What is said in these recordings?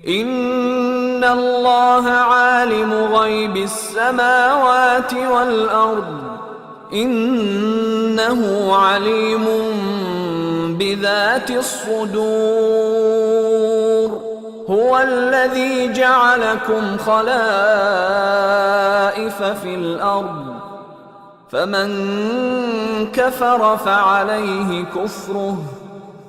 إن الله عالم غيب السماوات والأرض إنه عليم بذات الصدور. هو الذي جعلكم خلائف في الأرض فمن كفر فعليه كفره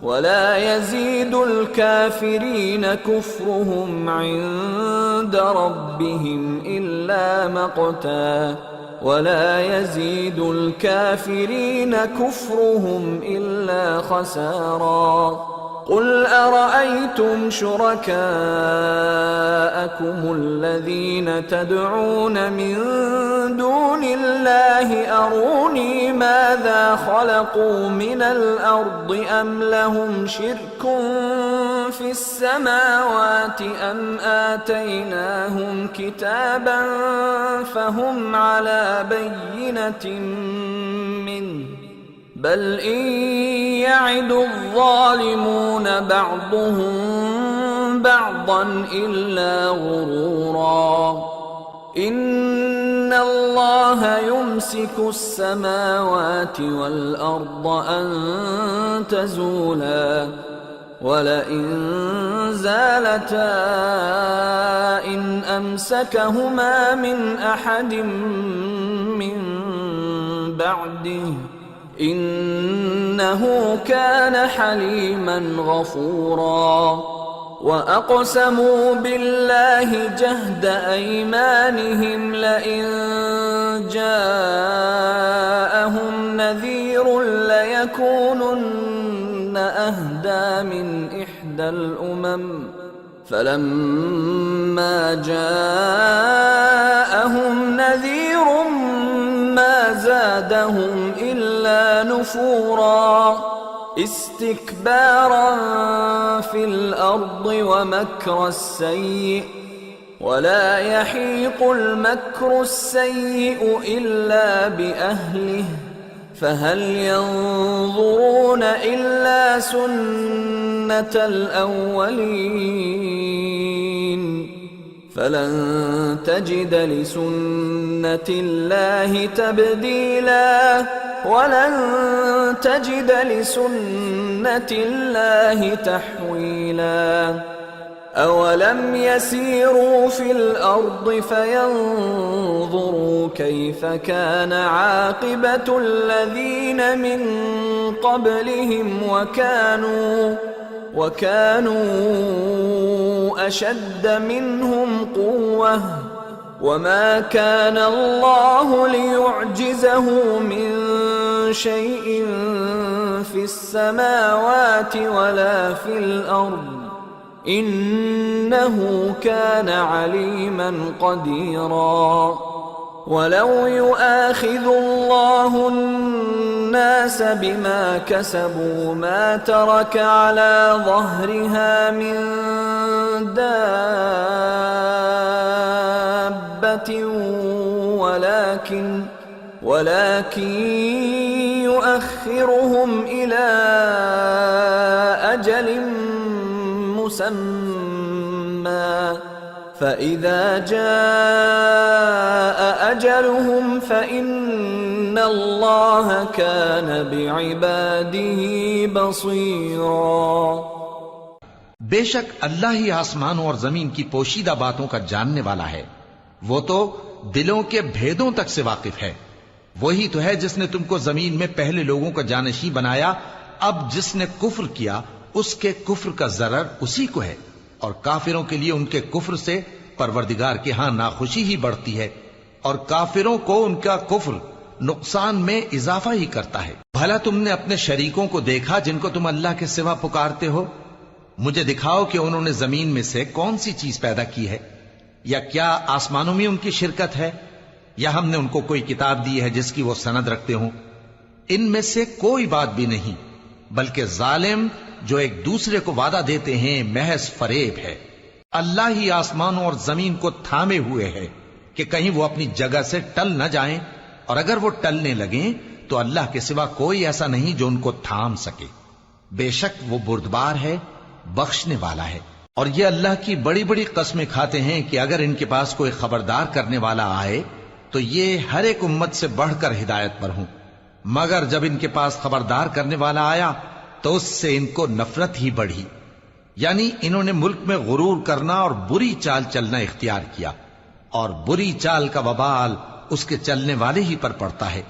ولا يزيد الكافرين كفرهم عند ربهم إلا مقتا ولا يزيد الكافرين كفرهم إلا خسارا. قل أرأيتم شركاءكم الذين تدعون من دون الله أروني ماذا خلقوا من الأرض أم لهم شرك في السماوات أم آتيناهم كتابا فهم على بينة منه بل إن يعد الظالمون بعضهم بعضا إلا غرورا. إن الله يمسك السماوات والأرض أن تزولا ولئن زالتا إن أمسكهما من أحد من بعده إنه كان حليما غفورا. وأقسموا بالله جهد أيمانهم لئن جاءهم نذير ليكونن أهدى من إحدى الأمم فلما جاءهم نذير ما زادهم إلا نفورا استكبارا في الأرض ومكر السيء ولا يحيق المكر السيء إلا بأهله فهل ينظرون إلا سنة الأولين فلن تجد لسنة الله تبديلا ولن تجد لسنة الله تحويلا. أولم يسيروا في الأرض فينظروا كيف كان عاقبة الذين من قبلهم وكانوا أشد منهم قوة وما كان الله ليعجزه من شيء في السماوات ولا في الأرض إنه كان عليما قديرا. ولو يؤاخذ الله الناس بما كسبوا ما ترك على ظهرها من دابة ولكن يؤخرهم إلى أجل مسمى فإذا جاء أجلهم فإن الله كان بعباده بصيرا. बेशक अल्लाह ही आसमानों और जमीन की पोशीदा बातों का जानने वाला है। वो तो दिलों के भेदों तक से वाकिफ है। वही तो है जिसने तुमको जमीन में पहले लोगों का जानशी बनाया। अब जिसने कुफ्र किया उसके कुफ्र का जरर उसी को है और काफिरों के लिए उनके कुफ्र से परवरदिगार के यहां नाखुशी ही बढ़ती है और काफिरों को उनका कुफ्र नुकसान में इजाफा ही करता है। भला तुमने अपने शरीकों को देखा जिनको तुम अल्लाह के सिवा पुकारते हो? मुझे दिखाओ कि उन्होंने जमीन में से कौन सी चीज पैदा की है, या क्या आसमानों में उनकी शिरकत है, या हमने उनको कोई किताब दी है जिसकी वो सनद रखते हो। इनमें से कोई बात भी नहीं, बल्कि जालिम जो एक दूसरे को वादा देते हैं महज फरेब है। अल्लाह ही आसमानों और जमीन को थामे हुए है कि कहीं वो अपनी जगह से टल न जाएं, और अगर वो टलने लगें तो अल्लाह के सिवा कोई ऐसा नहीं जो उनको थाम सके। बेशक वो बुर्दबार है, बख्शने वाला है। اور یہ اللہ کی بڑی بڑی قسمیں کھاتے ہیں کہ اگر ان کے پاس کوئی خبردار کرنے والا آئے تو یہ ہر ایک امت سے بڑھ کر ہدایت پر ہوں، مگر جب ان کے پاس خبردار کرنے والا آیا تو اس سے ان کو نفرت ہی بڑھی، یعنی انہوں نے ملک میں غرور کرنا اور بری چال چلنا اختیار کیا، اور بری چال کا وبال اس کے چلنے والے ہی پر پڑتا ہے۔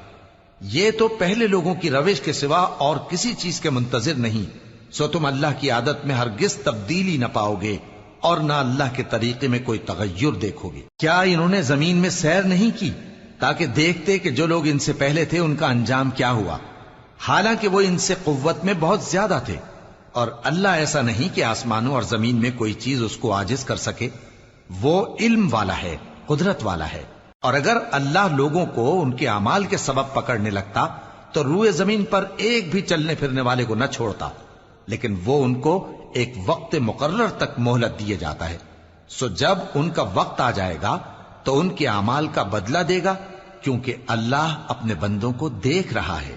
یہ تو پہلے لوگوں کی روش کے سوا اور کسی چیز کے منتظر نہیں، سو تم اللہ کی عادت میں ہرگز تبدیلی نہ پاؤ گے اور نہ اللہ کے طریقے میں کوئی تغیر دیکھو گے۔ کیا انہوں نے زمین میں سیر نہیں کی تاکہ دیکھتے کہ جو لوگ ان سے پہلے تھے ان کا انجام کیا ہوا، حالانکہ وہ ان سے قوت میں بہت زیادہ تھے، اور اللہ ایسا نہیں کہ آسمانوں اور زمین میں کوئی چیز اس کو عاجز کر سکے، وہ علم والا ہے، قدرت والا ہے۔ اور اگر اللہ لوگوں کو ان کے اعمال کے سبب پکڑنے لگتا تو روئے زمین پر ایک بھی چلنے پھرنے والے کو نہ چھوڑتا، لیکن وہ ان کو ایک وقت مقرر تک مہلت دیے جاتا ہے، سو جب ان کا وقت آ جائے گا تو ان کے اعمال کا بدلہ دے گا، کیونکہ اللہ اپنے بندوں کو دیکھ رہا ہے۔